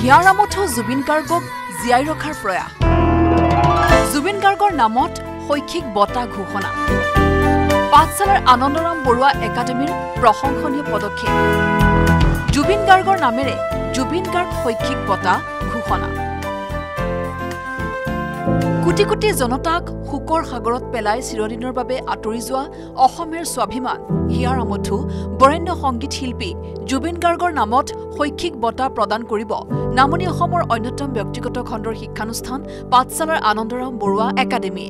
হিয়াৰামঠু জুবিন গাৰ্গক জীয়াই ৰখাৰ প্ৰয়াস জুবিন গাৰ্গৰ নামত শৈক্ষিক বঁটা ঘোষণা পাঠশালাৰ আনন্দৰাম বৰুৱা একাডেমীৰ প্ৰশংসনীয় পদক্ষেপ জুবিন গাৰ্গৰ নামেৰে জুবিন গাৰ্গ শৈক্ষিক বঁটা ঘোষণা কোটি কোটি জনতাক শুকৰ সাগৰত পেলাই চিৰদিনৰ বাবে আঁতৰি যোৱা অসমৰ স্বাভিমান হিয়াৰামঠু বৰেণ্য সংগীত শিল্পী জুবিন গাৰ্গৰ নামত শৈক্ষিক বঁটা প্ৰদান কৰিব নামনি অসমৰ অন্যতম ব্যক্তিগত খণ্ডৰ শিক্ষানুষ্ঠান পাঠশালাৰ আনন্দৰাম বৰুৱা একাডেমী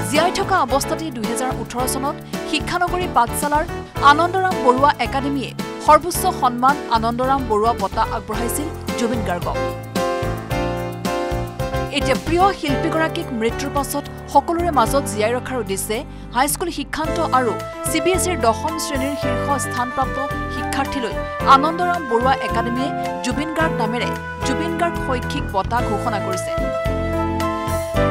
জীয়াই থকা অৱস্থাতে 2018 চনত শিক্ষানগৰী পাঠশালাৰ আনন্দৰাম বৰুৱা একাডেমীয়ে সৰ্বোচ্চ সন্মান আনন্দৰাম বৰুৱা বঁটা আগবঢ়াইছিল জুবিন গাৰ্গক এতিয়া প্ৰিয় শিল্পীগৰাকীক মৃত্যুৰ পাছত সকলোৰে মাজত জীয়াই ৰখাৰ উদ্দেশ্যে হাইস্কুল শিক্ষান্ত আৰু CBSEৰ 10ম শ্ৰেণীৰ শীৰ্ষ স্থানপ্ৰাপ্ত শিক্ষাৰ্থীলৈ আনন্দৰাম বৰুৱা একাডেমীয়ে জুবিন গাৰ্গ নামেৰে জুবিন গাৰ্গ শৈক্ষিক বঁটা ঘোষণা কৰিছে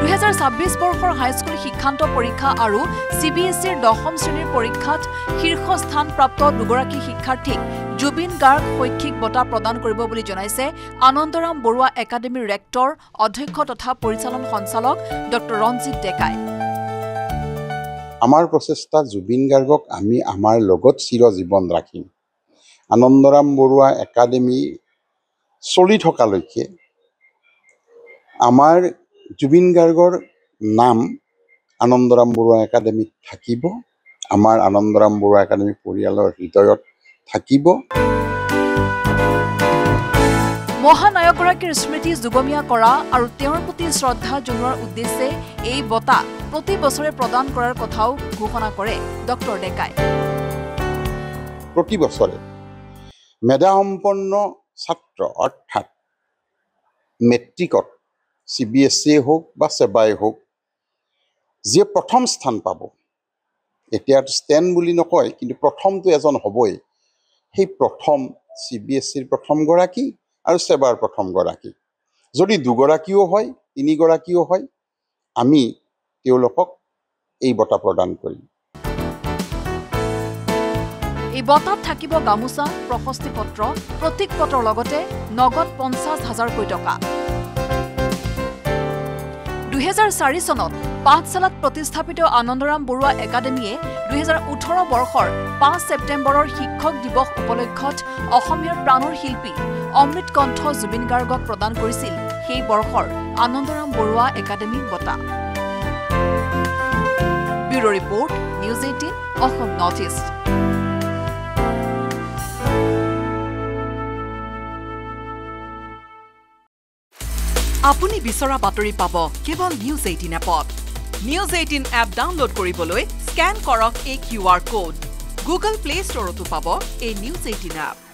2026 বৰ্ষৰ হাইস্কুল শিক্ষান্ত পৰীক্ষা আৰু CBSEৰ 10ম শ্ৰেণীৰ পৰীক্ষাত শীৰ্ষ স্থানপ্ৰাপ্ত দুগৰাকী শিক্ষাৰ্থীক জুবিন গাৰ্গ শৈক্ষিক বঁটা প্ৰদান কৰিব বুলি জনাইছে আনন্দৰাম বৰুৱা একাডেমীৰ ৰেক্টৰ অধ্যক্ষ তথা পৰিচালন সঞ্চালক ডক্টৰ ৰঞ্জিত ডেকাই আমাৰ প্ৰচেষ্টা জুবিন গাৰ্গক আমি আমাৰ লগত চিৰজীৱন ৰাখিম আনন্দৰাম বৰুৱা একাডেমী চলি থকালৈকে আমাৰ জুবিন গাৰ্গৰ নাম আনন্দৰাম বৰুৱা একাডেমীত থাকিব আমাৰ আনন্দৰাম বৰুৱা একাডেমী পৰিয়ালৰ হৃদয়ত থাকিব মহানায়কগৰাকীৰ স্মৃতি যুগমীয়া কৰা আৰু তেওঁৰ প্ৰতি শ্ৰদ্ধা জনোৱাৰ উদ্দেশ্যে এই বঁটা প্ৰতি বছৰে প্ৰদান কৰাৰ কথাও ঘোষণা কৰে ডক্টৰ ডেকাই প্ৰতি বছৰে মেধাসম্পন্ন ছাত্ৰ অৰ্থাৎ মেট্ৰিকত CBSE হোক বা সেবাই হোক যিয়ে প্ৰথম স্থান পাব এতিয়া ষ্টেণ্ড বুলি নকয় কিন্তু প্ৰথমটো এজন হ'বই সেই প্ৰথম CBSEৰ প্ৰথম গৰাকী আৰু সেবাৰ প্ৰথম গৰাকী যদি দুগৰাকীও হয় তিনিগৰাকীও হয় আমি তেওঁলোকক এই বঁটা প্ৰদান কৰিম এই বঁটাত থাকিব গামোচা প্ৰশস্তি পত্ৰ প্ৰতীক পত্ৰৰ লগতে নগদ 50,000 টকা 2004 চনত পাঠশালাত প্ৰতিষ্ঠাপিত আনন্দৰাম বৰুৱা একাডেমীয়ে 2018 বৰ্ষৰ 5 ছেপ্টেম্বৰৰ শিক্ষক দিৱস উপলক্ষত অসমীয়াৰ প্ৰাণৰ শিল্পী অমৃত কণ্ঠ জুবিন গাৰ্গক প্ৰদান কৰিছিল সেই বৰ্ষৰ আনন্দৰাম বৰুৱা একাডেমী বঁটা bureau report news 18 Assam north east আপুনি বিচৰা বাতৰি পাব কেৱল নিউজ 18 এপত নিউজ 18 এপ ডাউনলোড কৰিবলৈ স্ক্যান কৰক এই QR কোড গুগল প্লে ষ্টৰতো পাব এই নিউজ 18 এপ